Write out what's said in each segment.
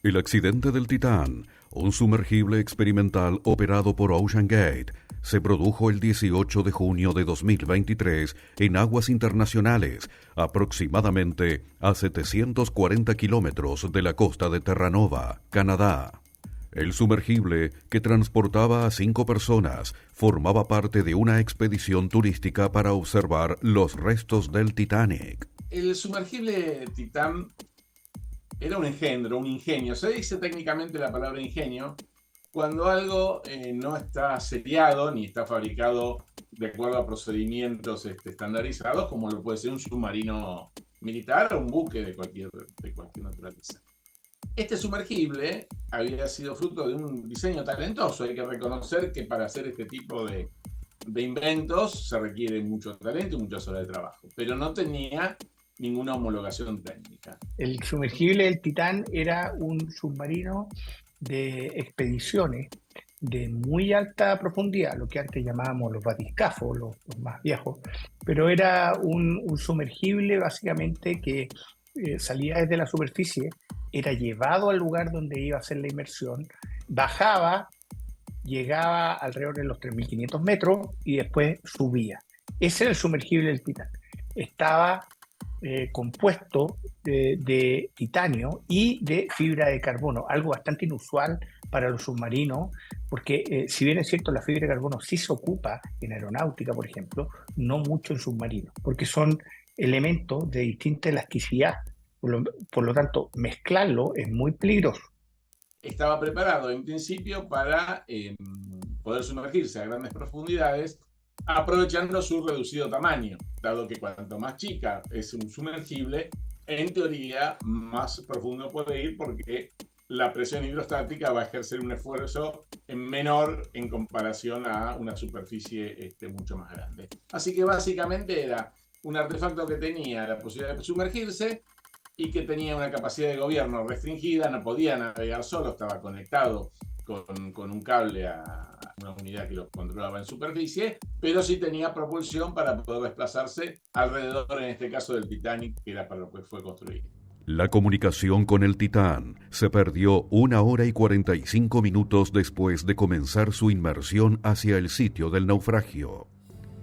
El accidente del Titán, un sumergible experimental operado por OceanGate, se produjo el 18 de junio de 2023 en aguas internacionales, aproximadamente a 740 kilómetros de la costa de Terranova, Canadá. El sumergible, que transportaba a 5 personas, formaba parte de una expedición turística para observar los restos del Titanic. El sumergible Titán era un engendro, un ingenio. Se dice técnicamente la palabra ingenio cuando algo no está seriado ni está fabricado de acuerdo a procedimientos estandarizados, como lo puede ser un submarino militar o un buque de cualquier naturaleza. Este sumergible había sido fruto de un diseño talentoso. Hay que reconocer que para hacer este tipo de inventos se requiere mucho talento y muchas horas de trabajo, pero no tenía ninguna homologación técnica. El sumergible del Titán era un submarino de expediciones de muy alta profundidad, lo que antes llamábamos los batiscafos, los más viejos, pero era un sumergible básicamente que salía desde la superficie, era llevado al lugar donde iba a hacer la inmersión, bajaba, llegaba alrededor de los 3.500 metros y después subía. Ese era el sumergible del Titán. Estaba compuesto de titanio y de fibra de carbono, algo bastante inusual para los submarinos, porque si bien es cierto la fibra de carbono sí se ocupa en aeronáutica, por ejemplo, no mucho en submarinos, porque son elementos de distinta elasticidad. Por lo tanto, mezclarlo es muy peligroso. Estaba preparado en principio para poder sumergirse a grandes profundidades, aprovechando su reducido tamaño, dado que cuanto más chica es un sumergible, en teoría más profundo puede ir porque la presión hidrostática va a ejercer un esfuerzo menor en comparación a una superficie mucho más grande. Así que básicamente era un artefacto que tenía la posibilidad de sumergirse y que tenía una capacidad de gobierno restringida, no podía navegar solo, estaba conectado con un cable a una unidad que lo controlaba en superficie, pero sí tenía propulsión para poder desplazarse alrededor, en este caso, del Titanic, que era para lo que fue construido. La comunicación con el Titán se perdió 1 hora y 45 minutos después de comenzar su inmersión hacia el sitio del naufragio.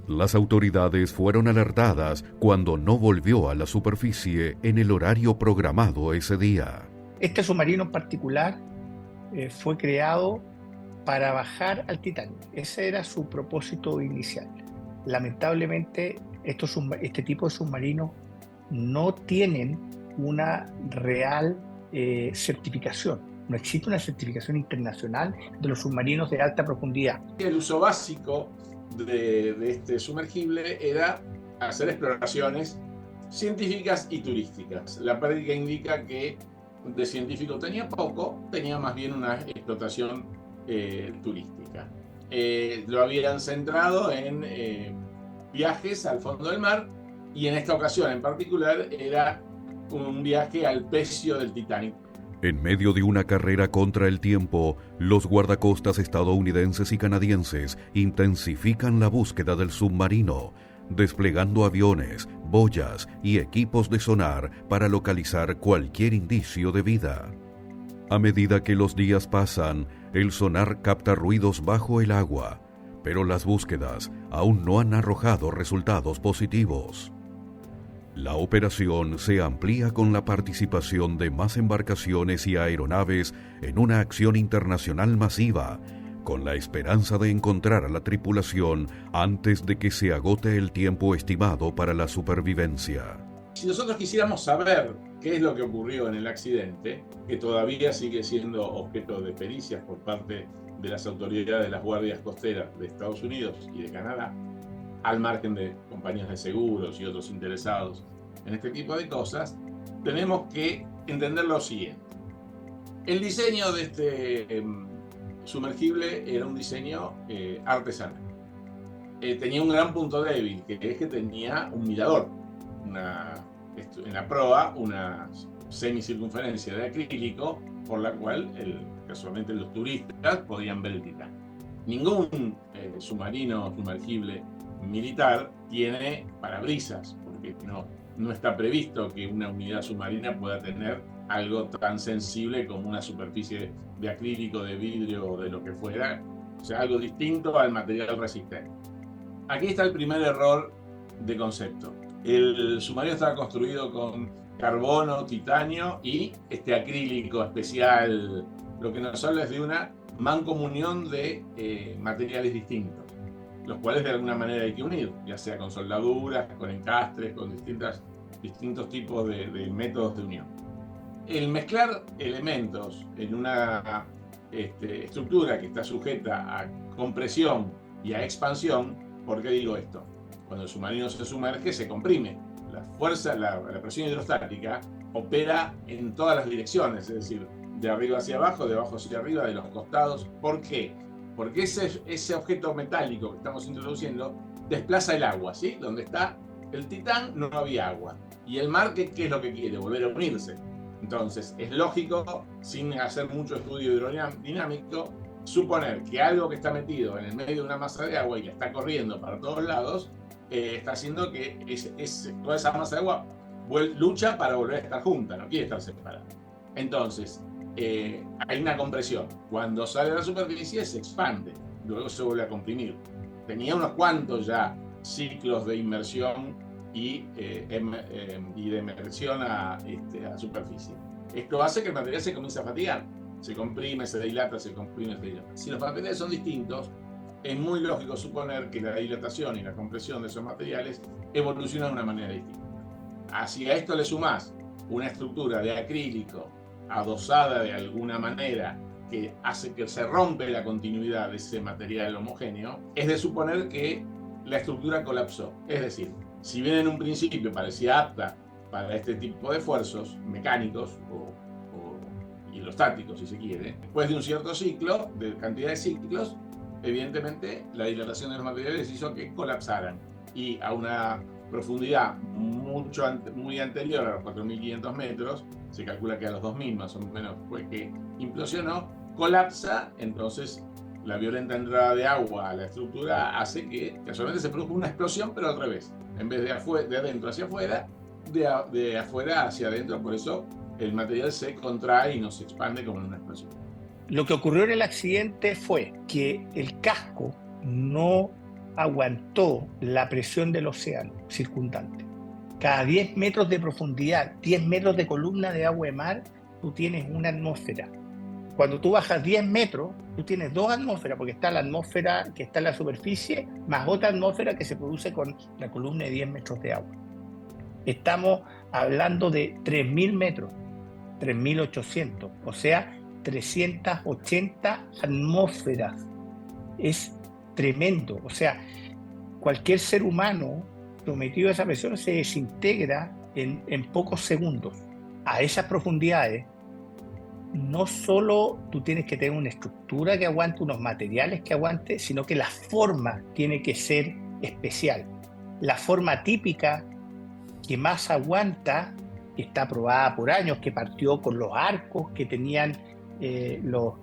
Las autoridades fueron alertadas cuando no volvió a la superficie en el horario programado ese día. Este submarino en particular fue creado para bajar al Titanic. Ese era su propósito inicial. Lamentablemente, este tipo de submarinos no tienen una real certificación. No existe una certificación internacional de los submarinos de alta profundidad. El uso básico de este sumergible era hacer exploraciones científicas y turísticas. La práctica indica que de científico tenía poco, tenía más bien una explotación turística. Lo habían centrado en viajes al fondo del mar y en esta ocasión en particular era un viaje al pecio del Titanic. En medio de una carrera contra el tiempo, los guardacostas estadounidenses y canadienses intensifican la búsqueda del submarino, desplegando aviones, boyas y equipos de sonar para localizar cualquier indicio de vida. A medida que los días pasan, el sonar capta ruidos bajo el agua, pero las búsquedas aún no han arrojado resultados positivos. La operación se amplía con la participación de más embarcaciones y aeronaves en una acción internacional masiva, con la esperanza de encontrar a la tripulación antes de que se agote el tiempo estimado para la supervivencia. Si nosotros quisiéramos saber qué es lo que ocurrió en el accidente, que todavía sigue siendo objeto de pericias por parte de las autoridades de las guardias costeras de Estados Unidos y de Canadá, al margen de compañías de seguros y otros interesados en este tipo de cosas, tenemos que entender lo siguiente. El diseño de este sumergible era un diseño artesanal. Tenía un gran punto débil, que es que tenía un mirador, en la proa una semicircunferencia de acrílico por la cual casualmente los turistas podían ver el Titán. Ningún submarino sumergible militar tiene parabrisas, porque no está previsto que una unidad submarina pueda tener algo tan sensible como una superficie de acrílico, de vidrio o de lo que fuera, o sea, algo distinto al material resistente. Aquí está el primer error de concepto. El submarino estaba construido con carbono, titanio y este acrílico especial, lo que nos habla es de una mancomunión de materiales distintos, los cuales de alguna manera hay que unir, ya sea con soldaduras, con encastres, con distintos tipos de métodos de unión. El mezclar elementos en una estructura que está sujeta a compresión y a expansión, ¿por qué digo esto? Cuando el submarino se sumerge, se comprime. La fuerza, la presión hidrostática opera en todas las direcciones, es decir, de arriba hacia abajo, de abajo hacia arriba, de los costados. ¿Por qué? Porque ese objeto metálico que estamos introduciendo desplaza el agua, ¿sí? Donde está el titán no había agua. Y el mar, ¿qué es lo que quiere? Volver a unirse. Entonces, es lógico, sin hacer mucho estudio hidrodinámico, suponer que algo que está metido en el medio de una masa de agua y que está corriendo para todos lados, está haciendo que toda esa masa de agua lucha para volver a estar junta, no quiere estar separada. Entonces, hay una compresión. Cuando sale a la superficie se expande, luego se vuelve a comprimir. Tenía unos cuantos ya ciclos de inmersión y de emersión a superficie. Esto hace que el material se comience a fatigar. Se comprime, se dilata, se comprime, se dilata. Si los materiales son distintos, es muy lógico suponer que la dilatación y la compresión de esos materiales evolucionan de una manera distinta. Si a esto le sumás una estructura de acrílico adosada de alguna manera que hace que se rompe la continuidad de ese material homogéneo, es de suponer que la estructura colapsó. Es decir, si bien en un principio parecía apta para este tipo de esfuerzos mecánicos o hidrostáticos, si se quiere, después de un cierto ciclo, de cantidad de ciclos, evidentemente la dilatación de los materiales hizo que colapsaran, y a una profundidad muy anterior a los 4.500 metros, se calcula que a los 2.000 más o menos fue que implosionó, colapsa. Entonces la violenta entrada de agua a la estructura hace que casualmente se produzca una explosión, pero al revés, en vez de adentro hacia afuera, de afuera hacia adentro. Por eso el material se contrae y no se expande como en una explosión. Lo que ocurrió en el accidente fue que el casco no aguantó la presión del océano circundante. Cada 10 metros de profundidad, 10 metros de columna de agua de mar, tú tienes una atmósfera. Cuando tú bajas 10 metros, tú tienes dos atmósferas, porque está la atmósfera que está en la superficie, más otra atmósfera que se produce con la columna de 10 metros de agua. Estamos hablando de 3.000 metros, 3.800, o sea, 380 atmósferas. Es tremendo. O sea, cualquier ser humano sometido a esa presión se desintegra en pocos segundos. A esas profundidades, no solo tú tienes que tener una estructura que aguante, unos materiales que aguante, sino que la forma tiene que ser especial. La forma típica que más aguanta, que está probada por años, que partió con los arcos que tenían los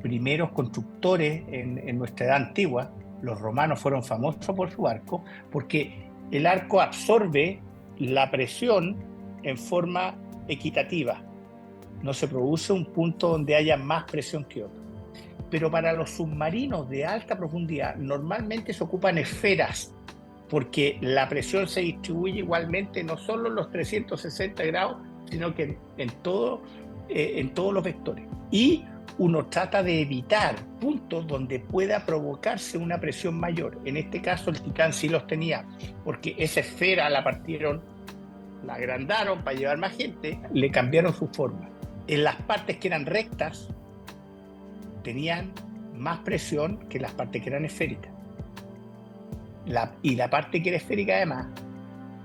primeros constructores en nuestra edad antigua. Los romanos fueron famosos por su arco, porque el arco absorbe la presión en forma equitativa. No se produce un punto donde haya más presión que otro. Pero para los submarinos de alta profundidad normalmente se ocupan esferas, porque la presión se distribuye igualmente, no solo en los 360 grados, sino que en todos los vectores. Y uno trata de evitar puntos donde pueda provocarse una presión mayor. En este caso el Titán sí los tenía, porque esa esfera la partieron, la agrandaron para llevar más gente, le cambiaron su forma. En las partes que eran rectas tenían más presión que las partes que eran esféricas. Y la parte que era esférica además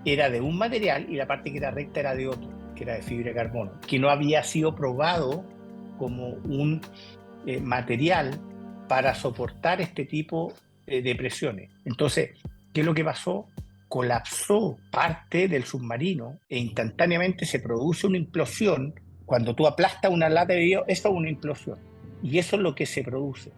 era de un material, y la parte que era recta era de otro, que era de fibra de carbono, que no había sido probado como un material para soportar este tipo de presiones. Entonces, ¿qué es lo que pasó? Colapsó parte del submarino e instantáneamente se produce una implosión. Cuando tú aplastas una lata de vidrio, eso es una implosión, y eso es lo que se produce.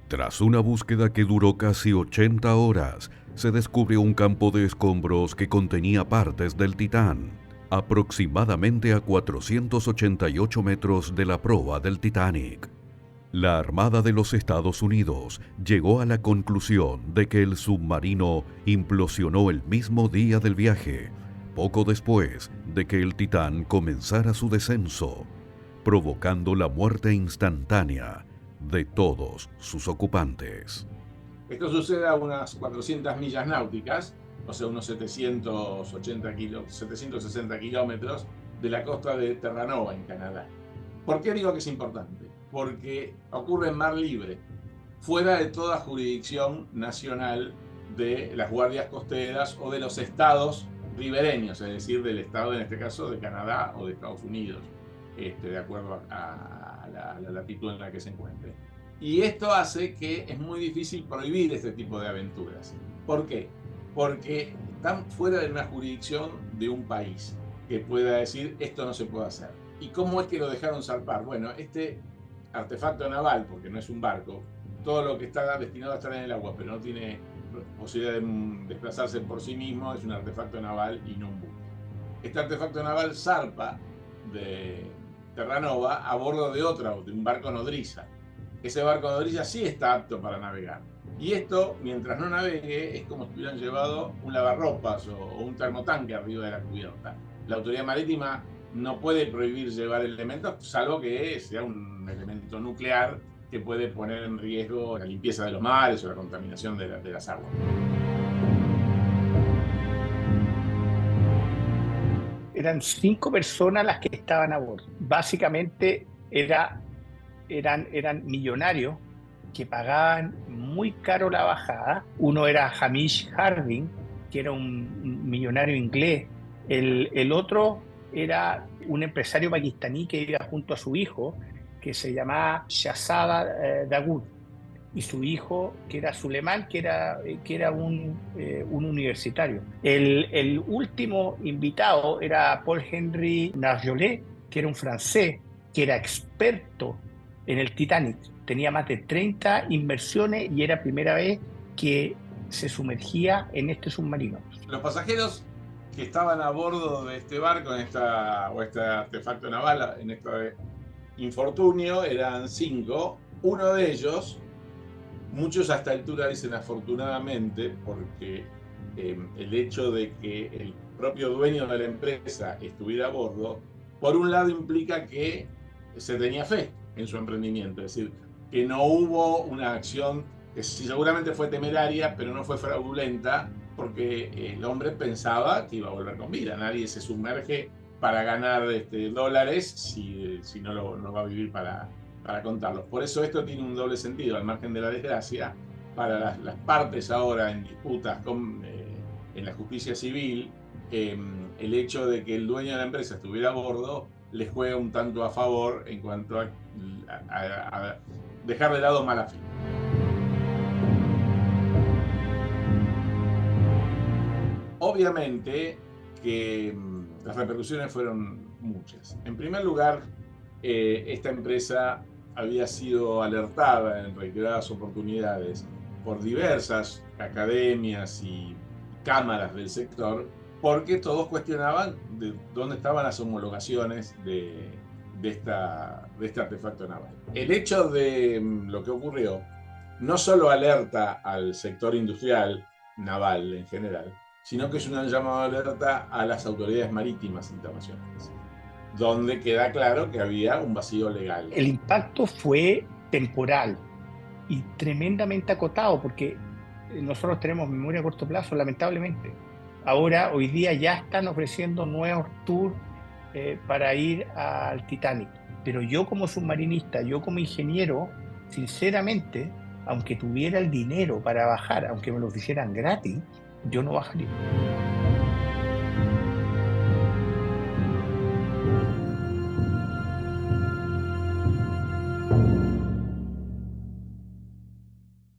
Tras una búsqueda que duró casi 80 horas, se descubrió un campo de escombros que contenía partes del Titán, aproximadamente a 488 metros de la proa del Titanic. La Armada de los Estados Unidos llegó a la conclusión de que el submarino implosionó el mismo día del viaje, poco después de que el Titán comenzara su descenso, provocando la muerte instantánea de todos sus ocupantes. Esto sucede a unas 400 millas náuticas, o sea, unos 760 kilómetros de la costa de Terranova, en Canadá. ¿Por qué digo que es importante? Porque ocurre en mar libre, fuera de toda jurisdicción nacional de las guardias costeras o de los estados ribereños, es decir, del estado, en este caso, de Canadá o de Estados Unidos, de acuerdo a la latitud en la que se encuentre. Y esto hace que es muy difícil prohibir este tipo de aventuras. ¿Por qué? Porque están fuera de una jurisdicción de un país que pueda decir esto no se puede hacer. ¿Y cómo es que lo dejaron zarpar? Bueno, este artefacto naval, porque no es un barco, todo lo que está destinado a estar en el agua, pero no tiene posibilidad de desplazarse por sí mismo, es un artefacto naval y no un buque. Este artefacto naval zarpa de Terranova a bordo de un barco nodriza. Ese barco nodriza sí está apto para navegar. Y esto, mientras no navegue, es como si hubieran llevado un lavarropas o un termotanque arriba de la cubierta. La autoridad marítima no puede prohibir llevar elementos, salvo que sea un elemento nuclear que puede poner en riesgo la limpieza de los mares o la contaminación de las aguas. Eran 5 personas las que estaban a bordo. Básicamente eran millonarios que pagaban muy caro la bajada. Uno era Hamish Harding, que era un millonario inglés. El otro era un empresario pakistaní que iba junto a su hijo, que se llamaba Shahzada Dawood, y su hijo, que era Suleiman, que era un universitario. El último invitado era Paul Henry Nargeolet, que era un francés, que era experto en el Titanic. Tenía más de 30 inmersiones y era primera vez que se sumergía en este submarino. Los pasajeros que estaban a bordo de este barco, este artefacto naval, en este infortunio, eran 5. Uno de ellos, muchos a esta altura dicen afortunadamente, porque el hecho de que el propio dueño de la empresa estuviera a bordo, por un lado implica que se tenía fe en su emprendimiento, es decir, que no hubo una acción que seguramente fue temeraria, pero no fue fraudulenta, porque el hombre pensaba que iba a volver con vida. Nadie se sumerge para ganar dólares si no va a vivir para contarlos. Por eso esto tiene un doble sentido, al margen de la desgracia, para las partes ahora en disputas en la justicia civil, el hecho de que el dueño de la empresa estuviera a bordo les juega un tanto a favor en cuanto a dejar de lado mala fe. Obviamente que las repercusiones fueron muchas. En primer lugar, esta empresa había sido alertada en reiteradas oportunidades por diversas academias y cámaras del sector, porque todos cuestionaban de dónde estaban las homologaciones de este artefacto naval. El hecho de lo que ocurrió no solo alerta al sector industrial naval en general, sino que es un llamado de alerta a las autoridades marítimas internacionales, donde queda claro que había un vacío legal. El impacto fue temporal y tremendamente acotado, porque nosotros tenemos memoria a corto plazo, lamentablemente. Ahora, hoy día ya están ofreciendo nuevos tours para ir al Titanic. Pero yo como submarinista, yo como ingeniero, sinceramente, aunque tuviera el dinero para bajar, aunque me lo hicieran gratis, yo no bajaría.